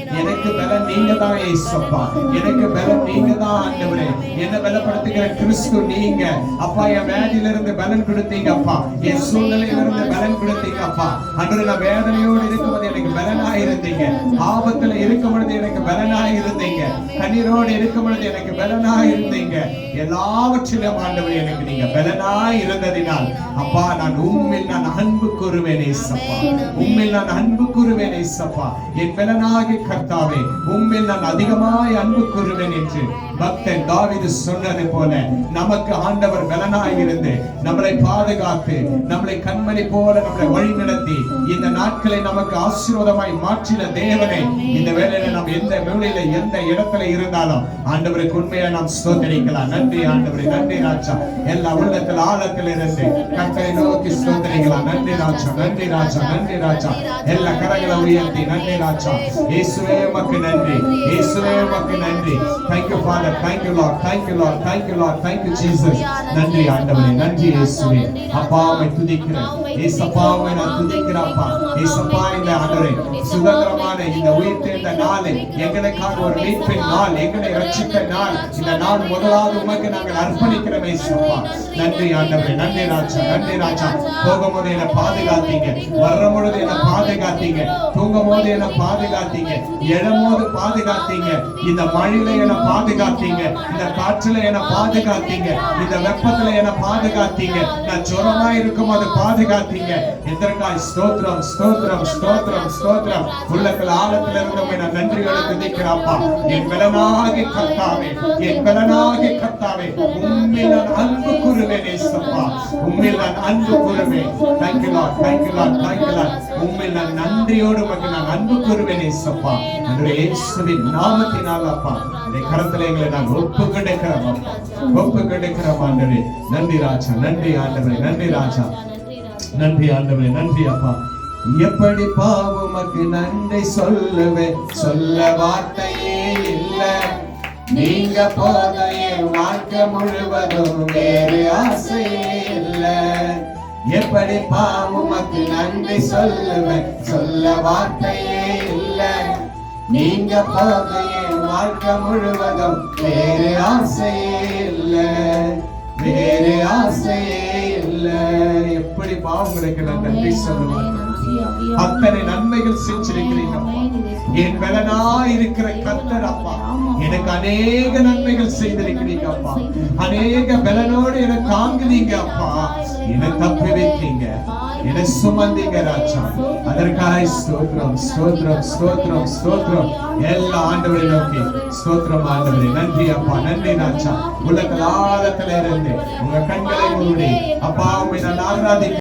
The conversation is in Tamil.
எனக்கு பலன் நீங்க தான் ஏசப்பா. எனக்கு பலன் நீங்க தான் ஆண்டவரே. என்ன பலப்படுத்துகிற கிறிஸ்து நீங்க அப்பா. என் வேதியில இருந்து பலன் கொடுத்தீங்க அப்பா. என் சூழ்நிலையில இருந்து பலன் கொடுத்தீங்க அப்பா. அன்று நான் வேதனையோடு இருக்கும்போது எனக்கு பலனாய் இருந்தீங்க. ஆபத்துல இருக்கும் பொழுது எனக்கு பலனாய் இருந்தீங்க. கண்ணீரோடு இருக்கும் பொழுது எனக்கு பலனாய் இருந்தீங்க. எல்லாவற்றிலும் ஆண்டவரே எனக்கு நீங்க பலனாய் இருந்ததினால் அப்பா நான் உம்மில் நான் அன்பு கூறுவேன் ஏசப்பா. உம்மில் நான் அன்பு கூறுவேன் ஏசப்பா. என் பலனாகி கர்த்தாவே உம்மில் நான் அதிகமாய் அன்பு கூறுவேன் என்று பக்தன் தாவீது சொன்னது போல நமக்கு ஆண்டவர் பலனாய் இருந்து நம்மளை பாதுகாத்து நம்மளை கண்மணி போல நம்மளை வழி நடத்தி இந்த நாட்களை நமக்கு ஆசீர்வாதமாய் மாற்றின தேவனை இந்த வேளையில நாம் எந்த மூலையில எந்த இடத்துல இருந்தாலும் ஆண்டவருக்கு உண்மையா நாம் ஸ்தோத்திரிக்கலாம். நன்றி ஆண்டவரே, நன்றி ராஜா. எல்லா உள்ளத்தில் ஆழத்தில் இருந்து கர்த்தரை நோக்கி ஸ்தோத்திரிக்கலாம். நன்றி ராஜா, நன்றி ராஜா, நன்றி ராஜா. எல்லா கரங்களை உயர்த்தி நன்றி ராஜா. இயேசுவே உமக்கு நன்றி, இயேசுவே உமக்கு நன்றி. Thank you Father, thank you Lord, thank you Lord, thank you Lord, thank you Jesus. நன்றி ஆண்டவரே, நன்றி இயேசுவே. அப்பாவை துதிக்கிறேன் இயேசப்பாவை நான் துதிக்கிறேன் அப்பா. இயேசப்பா இந்த ஆண்டவரே சுதந்திரமான இந்த உயிர்த்தெழுந்த நாளை எங்களுக்காக ஒரு மீட்பின் நாள், எங்களை ரட்சிக்க நாள், இந்த நாள் முதலாவது உமக்கு நாங்கள் அர்ப்பணிக்கிறோம் இயேசப்பா. நன்றி ஆண்டவரே, நன்றி ராஜா, நன்றி ராஜா. போகும்போது என்னை பாதுகாத்தீங்க, வரும்போது என்னை பாதுகாத்தீங்க, தூங்கும்போது என்னை பாதுகாத்தீங்க, எழும்போது பாதுகாத்தீங்க, இந்த மழையில என்னை பாதுகாத்தீங்க, இந்த காற்றுல என்னை பாதுகாத்தீங்க, இந்த வெப்பத்துல என்னை பாதுகாத்தீங்க, நான் ஜுரமா இருக்கும் போது பாதுகாத்தீங்க. இதற்காய் ஸ்தோத்திரம், ஸ்தோத்திரம், ஸ்தோத்திரம், ஸ்தோத்திரம். உள்ளத்தில் ஆழத்தில் இருந்தவங்க நான் நன்றிகளை துதிக்கிறப்பா. என் பலனாகி கர்த்தாவே, என் பலனாகி கர்த்தாவே உம்மில் நான் அன்பு கூறுவேன் ஏசப்பா. உம்மில் நான் அன்பு கூறுவேன். Thank you Lord, thank you Lord, thank you Lord. உம்மில் நான் நன்றியோடு உமக்கு நான் அன்பு கூறுவேன் ஏசப்பா. அன்றைய இயேசுவின் நாமத்தினால் அப்பா இந்த கரத்துல எங்களை நான் ஒப்பு கொடுக்கிறோம் அப்பா, ஒப்பு கொடுக்கிறோம் ஆண்டவரே. நன்றி ராஜா, நன்றி ஆண்டவரே, நன்றி ராஜா, நன்றி ஆண்டவரே, நன்றி அப்பா. எப்படி பாவமக்கு நன்றி சொல்லுவேன், சொல்ல வார்த்தையே இல்ல. நீங்க போதையே வாழ்க்கை முழுவதும் வேறு ஆசையே இல்ல. எப்படி பாவமக்கு நன்றி சொல்லுவேன், சொல்ல வார்த்தையே இல்ல. நீங்க போதையே வாழ்க்கை முழுவதும் வேறு ஆசையே இல்ல, வேறு ஆசையே இல்ல. எப்படி பாவங்களுக்கு நான் நன்றி சொல்லுவேன். அத்தனை நன்மைகள் செஞ்சிருக்கிறீங்க. என் பலனா இருக்கிற கர்த்தர் அப்பா எனக்கு அநேக நன்மைகள் செய்திருக்கிறீங்க அப்பா. அநேக பலனோடு எனக்கு தாங்குனீங்க அப்பா. என்னை தப்பி வைத்தீங்க, என்னை சுமந்தீங்க ராஜா. அதற்காக ஸ்தோத்திரம், ஸ்தோத்திரம், ஸ்தோத்திரம், ஸ்தோத்திரம். எல்லா ஆண்டவரை நோக்கி ஸ்தோத்திரம் ஆண்டவரே. நன்றி அப்பா, நன்றி ராஜா. உலக ஆழத்துல இருந்து உங்க கண்களை மூடி அப்பா உம்மை நான் ஆராதிக்கிறேன்.